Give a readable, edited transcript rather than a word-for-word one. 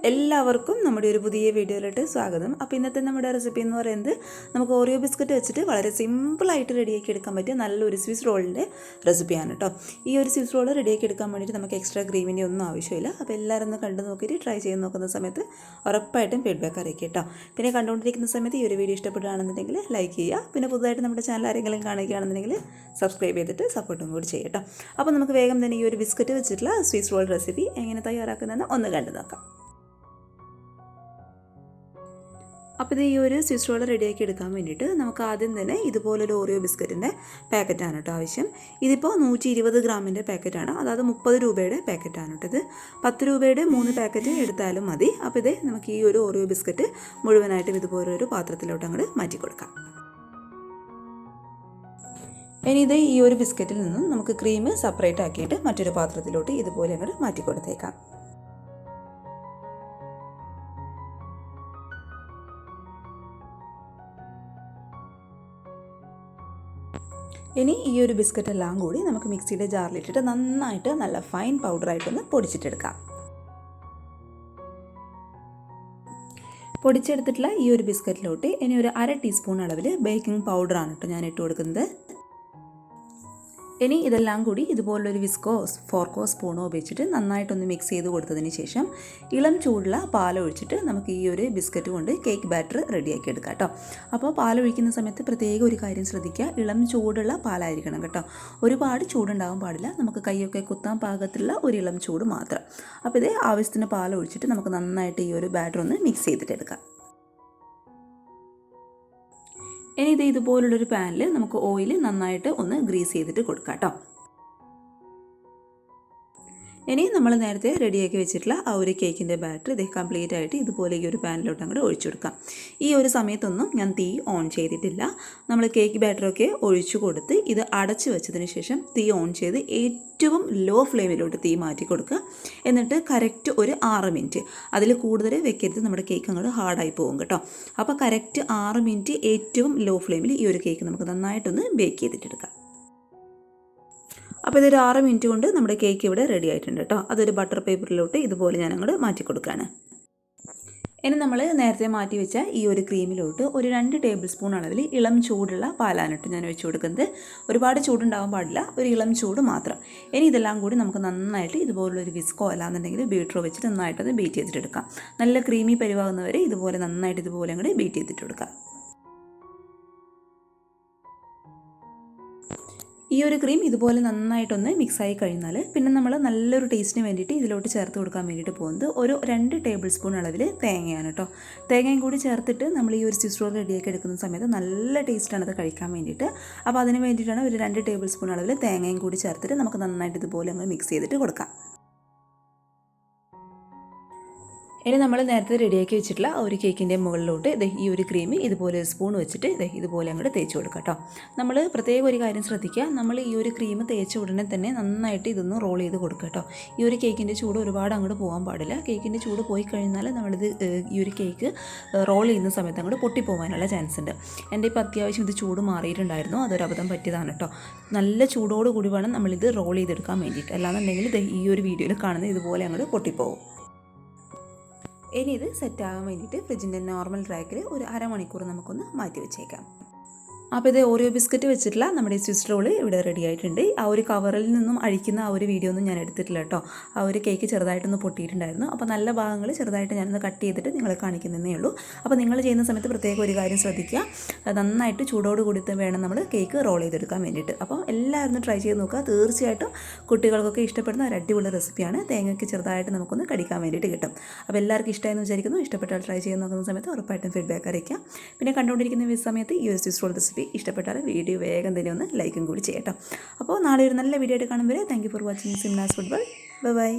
എല്ലാവർക്കും നമ്മുടെ ഒരു പുതിയ വീഡിയോയിലോട്ട് സ്വാഗതം. അപ്പോൾ ഇന്നത്തെ നമ്മുടെ റെസിപ്പി എന്ന് പറയുന്നത് നമുക്ക് ഓറിയോ ബിസ്ക്കറ്റ് വെച്ചിട്ട് വളരെ സിമ്പിളായിട്ട് റെഡിയാക്കി എടുക്കാൻ പറ്റിയ നല്ലൊരു സ്വിസ് റോളിൻ്റെ റെസിപ്പിയാണ് കേട്ടോ. ഈ ഒരു സ്വിസ് റോൾ റെഡിയാക്കി എടുക്കാൻ വേണ്ടിയിട്ട് നമുക്ക് എക്സ്ട്രാ ക്രീമിൻ്റെ ഒന്നും ആവശ്യമില്ല. അപ്പോൾ എല്ലാവരും ഒന്ന് കണ്ടു നോക്കിയിട്ട് ട്രൈ ചെയ്ത് നോക്കുന്ന സമയത്ത് ഉറപ്പായിട്ടും ഫീഡ്ബാക്ക് അറിയിക്കുക കേട്ടോ. പിന്നെ കണ്ടുകൊണ്ടിരിക്കുന്ന സമയത്ത് ഈ ഒരു വീഡിയോ ഇഷ്ടപ്പെടുകയാണെന്നുണ്ടെങ്കിൽ ലൈക്ക് ചെയ്യുക. പിന്നെ പുതുതായിട്ട് നമ്മുടെ ചാനൽ ആരെങ്കിലും കാണുകയാണെന്നുണ്ടെങ്കിൽ സബ്സ്ക്രൈബ് ചെയ്തിട്ട് സപ്പോർട്ടും കൂടി ചെയ്യുക കേട്ടോ. അപ്പോൾ നമുക്ക് വേഗം തന്നെ ഈ ഒരു ബിസ്ക്കറ്റ് വെച്ചിട്ടുള്ള സ്വിസ് റോൾ റെസിപ്പി എങ്ങനെ തയ്യാറാക്കുന്നതെന്ന് ഒന്ന് കണ്ടു നോക്കാം. അപ്പോൾ ഇത് ഈ ഒരു സ്വിസ് റോൾ റെഡിയാക്കി എടുക്കാൻ വേണ്ടിയിട്ട് നമുക്ക് ആദ്യം തന്നെ ഇതുപോലൊരു ഓറിയോ ബിസ്ക്കറ്റിൻ്റെ പാക്കറ്റാണ് കേട്ടോ ആവശ്യം. ഇതിപ്പോൾ 120 ഗ്രാമിൻ്റെ പാക്കറ്റാണ്, അതായത് 30 രൂപയുടെ പാക്കറ്റാണ് കേട്ടോ. ഇത് 10 രൂപയുടെ 3 പാക്കറ്റ് എടുത്താലും മതി. അപ്പോൾ ഇത് നമുക്ക് ഈ ഒരു ഓറിയോ ബിസ്ക്കറ്റ് മുഴുവനായിട്ടും ഇതുപോലൊരു പാത്രത്തിലോട്ട് അങ്ങോട്ട് മാറ്റി കൊടുക്കാം. ഇനി ഇത് ഈ ഒരു ബിസ്ക്കറ്റിൽ നിന്നും നമുക്ക് ക്രീം സെപ്പറേറ്റ് ആക്കിയിട്ട് മറ്റൊരു പാത്രത്തിലോട്ട് ഇതുപോലെ അങ്ങോട്ട് മാറ്റി കൊടുത്തേക്കാം. ഇനി ഈ ഒരു ബിസ്ക്കറ്റ് എല്ലാം കൂടി നമുക്ക് മിക്സിയുടെ ജാറിലിട്ടിട്ട് നന്നായിട്ട് നല്ല ഫൈൻ പൗഡറായിട്ടൊന്ന് പൊടിച്ചിട്ടെടുക്കാം. പൊടിച്ചെടുത്തിട്ടുള്ള ഈ ഒരു ബിസ്ക്കറ്റിലോട്ട് ഇനി ഒരു 1/2 ടീസ്പൂൺ അളവിൽ ബേക്കിംഗ് പൗഡറാണ് കേട്ടോ ഞാൻ ഇട്ട് കൊടുക്കുന്നത്. ഇനി ഇതെല്ലാം കൂടി ഇതുപോലൊരു വിസ്കോ ഫോർക്കോ സ്പൂണോ ഉപയോഗിച്ചിട്ട് നന്നായിട്ടൊന്ന് മിക്സ് ചെയ്ത് കൊടുത്തതിന് ശേഷം ഇളം ചൂടുള്ള പാലൊഴിച്ചിട്ട് നമുക്ക് ഈ ഒരു ബിസ്ക്കറ്റ് കൊണ്ട് കേക്ക് ബാറ്റർ റെഡിയാക്കി എടുക്കാം കേട്ടോ. അപ്പോൾ പാലൊഴിക്കുന്ന സമയത്ത് പ്രത്യേക ഒരു കാര്യം ശ്രദ്ധിക്കുക, ഇളം ചൂടുള്ള പാലായിരിക്കണം കേട്ടോ. ഒരുപാട് ചൂടുണ്ടാകാൻ പാടില്ല, നമുക്ക് കൈയൊക്കെ കുത്താൻ പാകത്തിലുള്ള ഒരു ഇളം ചൂട് മാത്രം. അപ്പോൾ ഇത് ആവശ്യത്തിന് പാലൊഴിച്ചിട്ട് നമുക്ക് നന്നായിട്ട് ഈ ഒരു ബാറ്റർ ഒന്ന് മിക്സ് ചെയ്തിട്ടെടുക്കാം. ഇനി ഇത് ഇതുപോലുള്ളൊരു പാനിൽ നമുക്ക് ഓയിൽ നന്നായിട്ട് ഒന്ന് ഗ്രീസ് ചെയ്തിട്ട് കൊടുക്കാം കേട്ടോ. ഇനി നമ്മൾ നേരത്തെ റെഡിയാക്കി വെച്ചിട്ടുള്ള ആ ഒരു കേക്കിൻ്റെ ബാറ്റർ ഇത് കംപ്ലീറ്റ് ആയിട്ട് ഇതുപോലെ ഈ ഒരു പാനിലോട്ട് അങ്ങോട്ട് ഒഴിച്ചു കൊടുക്കാം. ഈ ഒരു സമയത്തൊന്നും ഞാൻ തീ ഓൺ ചെയ്തിട്ടില്ല. നമ്മൾ കേക്ക് ബാറ്ററൊക്കെ ഒഴിച്ചു കൊടുത്ത് ഇത് അടച്ചു വെച്ചതിന് ശേഷം തീ ഓൺ ചെയ്ത് ഏറ്റവും ലോ ഫ്ലെയിമിലോട്ട് തീ മാറ്റി കൊടുക്കുക. എന്നിട്ട് കറക്റ്റ് ഒരു 6 മിനിറ്റ്, അതിൽ കൂടുതൽ വെക്കരുത്, നമ്മുടെ കേക്ക് അങ്ങോട്ട് ഹാർഡായി പോകും കേട്ടോ. അപ്പോൾ കറക്റ്റ് 6 മിനിറ്റ് ഏറ്റവും ലോ ഫ്ലെയിമിൽ ഈ ഒരു കേക്ക് നമുക്ക് നന്നായിട്ടൊന്ന് ബേക്ക് ചെയ്തിട്ടെടുക്കാം. അപ്പോൾ ഇതൊരു 6 മിനിറ്റ് കൊണ്ട് നമ്മുടെ കേക്ക് ഇവിടെ റെഡി ആയിട്ടുണ്ട് കേട്ടോ. അതൊരു ബട്ടർ പേപ്പറിലോട്ട് ഇതുപോലെ ഞാൻ അങ്ങോട്ട് മാറ്റി കൊടുക്കുകയാണ്. ഇനി നമ്മൾ നേരത്തെ മാറ്റി വെച്ച ഈ ഒരു ക്രീമിലോട്ട് ഒരു 2 ടേബിൾ സ്പൂൺ അളവിൽ ഇളം ചൂടുള്ള പാലാണ് കേട്ടോ ഞാൻ വെച്ച് കൊടുക്കുന്നത്. ഒരുപാട് ചൂടുണ്ടാവാൻ പാടില്ല, ഒരു ഇളം ചൂട് മാത്രം. ഇനി ഇതെല്ലാം കൂടി നമുക്ക് നന്നായിട്ട് ഇതുപോലുള്ളൊരു വിസ്കോ അല്ലാന്നുണ്ടെങ്കിൽ ബീറ്ററോ വെച്ചിട്ട് നന്നായിട്ടത് ബീറ്റ് ചെയ്തിട്ടെടുക്കാം. നല്ല ക്രീമി പരിവാകുന്നവരെ ഇതുപോലെ നന്നായിട്ട് ഇതുപോലെ അങ്ങോട്ട് ബീറ്റ് ചെയ്തിട്ട് കൊടുക്കാം. ഈ ഒരു ക്രീം ഇതുപോലെ നന്നായിട്ടൊന്ന് മിക്സായി കഴിഞ്ഞാൽ പിന്നെ നമ്മൾ നല്ലൊരു ടേസ്റ്റിന് വേണ്ടിയിട്ട് ഇതിലോട്ട് ചേർത്ത് കൊടുക്കാൻ വേണ്ടിയിട്ട് പോകുന്നത് ഒരു 2 ടേബിൾ സ്പൂൺ അളവിൽ തേങ്ങയാണ് കേട്ടോ. തേങ്ങയും കൂടി ചേർത്തിട്ട് നമ്മൾ ഈ ഒരു സ്വിസ് റോൾ റെഡിയാക്കി എടുക്കുന്ന സമയത്ത് നല്ല ടേസ്റ്റാണ് അത് കഴിക്കാൻ വേണ്ടിയിട്ട്. അപ്പോൾ അതിന് വേണ്ടിയിട്ടാണ് ഒരു 2 ടേബിൾ സ്പൂൺ അളവിൽ തേങ്ങയും കൂടി ചേർത്തിട്ട് നമുക്ക് നന്നായിട്ട് ഇതുപോലെ അങ്ങ് മിക്സ് ചെയ്തിട്ട് കൊടുക്കാം. ഇനി നമ്മൾ നേരത്തെ റെഡിയാക്കി വെച്ചിട്ടുള്ള ഒരു കേക്കിൻ്റെ മുകളിലോട്ട് ഈ ഒരു ക്രീം ഇതുപോലെ സ്പൂൺ വെച്ചിട്ട് ഇതുപോലെ അങ്ങോട്ട് തേച്ച് കൊടുക്കാം കേട്ടോ. നമ്മൾ പ്രത്യേക ഒരു കാര്യം ശ്രദ്ധിക്കുക, നമ്മൾ ഈ ഒരു ക്രീം തേച്ച ഉടനെ തന്നെ നന്നായിട്ട് ഇതൊന്ന് റോൾ ചെയ്ത് കൊടുക്കുക കേട്ടോ. ഈ ഒരു കേക്കിൻ്റെ ചൂട് ഒരുപാട് അങ്ങോട്ട് പോകാൻ പാടില്ല. കേക്കിൻ്റെ ചൂട് പോയി കഴിഞ്ഞാൽ നമ്മളിത് ഈ ഒരു കേക്ക് റോൾ ചെയ്യുന്ന സമയത്ത് അങ്ങോട്ട് പൊട്ടിപ്പോകാനുള്ള ചാൻസ് ഉണ്ട്. എൻ്റെ ഇപ്പോൾ അത്യാവശ്യം ഇത് ചൂട് മാറിയിട്ടുണ്ടായിരുന്നു, അതൊരു അബദ്ധം പറ്റിയതാണ് കേട്ടോ. നല്ല ചൂടോട് കൂടി വേണം നമ്മളിത് റോൾ ചെയ്തെടുക്കാൻ വേണ്ടിയിട്ട്, അല്ലാന്നുണ്ടെങ്കിൽ ഈ ഒരു വീഡിയോയിൽ കാണുന്നത് ഇതുപോലെ അങ്ങോട്ട് പൊട്ടിപ്പോകും. ഇനി ഇത് സെറ്റാകാൻ വേണ്ടിയിട്ട് ഫ്രിഡ്ജിൻ്റെ നോർമൽ റാക്കിൽ ഒരു 1/2 മണിക്കൂർ നമുക്കൊന്ന് മാറ്റി വെച്ചേക്കാം. അപ്പോൾ ഇത് ഓറിയോ ബിസ്ക്കറ്റ് വെച്ചിട്ടുള്ള നമ്മുടെ സ്വിസ് റോൾ ഇവിടെ റെഡി ആയിട്ടുണ്ട്. ആ ഒരു കവറിൽ നിന്നും അഴിക്കുന്ന ആ ഒരു വീഡിയോ ഒന്നും ഞാൻ എടുത്തിട്ടില്ല കേട്ടോ. ആ ഒരു കേക്ക് ചെറുതായിട്ടൊന്ന് പൊട്ടിയിട്ടുണ്ടായിരുന്നു. അപ്പോൾ നല്ല ഭാഗങ്ങൾ ചെറുതായിട്ട് ഞാനൊന്ന് കട്ട് ചെയ്തിട്ട് നിങ്ങളെ കാണിക്കുന്നതേ ഉള്ളൂ. അപ്പോൾ നിങ്ങൾ ചെയ്യുന്ന സമയത്ത് പ്രത്യേക ഒരു കാര്യം ശ്രദ്ധിക്കുക, നന്നായിട്ട് ചൂടോട് കൂടി വേണം നമ്മൾ കേക്ക് റോൾ ചെയ്തെടുക്കാൻ വേണ്ടിയിട്ട്. അപ്പോൾ എല്ലാവരും ട്രൈ ചെയ്ത് നോക്കുക. തീർച്ചയായിട്ടും കുട്ടികൾക്കൊക്കെ ഇഷ്ടപ്പെടുന്ന ഒരു അടിപൊളി റെസിപ്പിയാണ്. തേങ്ങയ്ക്ക് ചെറുതായിട്ട് നമുക്കൊന്ന് കടിക്കാൻ വേണ്ടിയിട്ട് കിട്ടും. അപ്പോൾ എല്ലാവർക്കും ഇഷ്ടമായെന്ന് വിചാരിക്കുന്നു. ഇഷ്ടപ്പെട്ടാൽ ട്രൈ ചെയ്ത് നോക്കുന്ന സമയത്ത് ഉറപ്പായിട്ടും ഫീഡ്ബാക്ക് അറിയിക്കാം. പിന്നെ കണ്ടുകൊണ്ടിരിക്കുന്ന സമയത്ത് ഈ ഒരു സ്വിസ് റോൾ റെസിപ്പി ഇഷ്ടപ്പെട്ടാൽ വീഡിയോ വേഗം തന്നെ ഒന്ന് ലൈക്കും കൂടി ചെയ്യട്ടോ. അപ്പോൾ നാളെ ഒരു നല്ല വീഡിയോ ആയിട്ട് കാണുമ്പോൾ thank you for watching Simnas food world. By.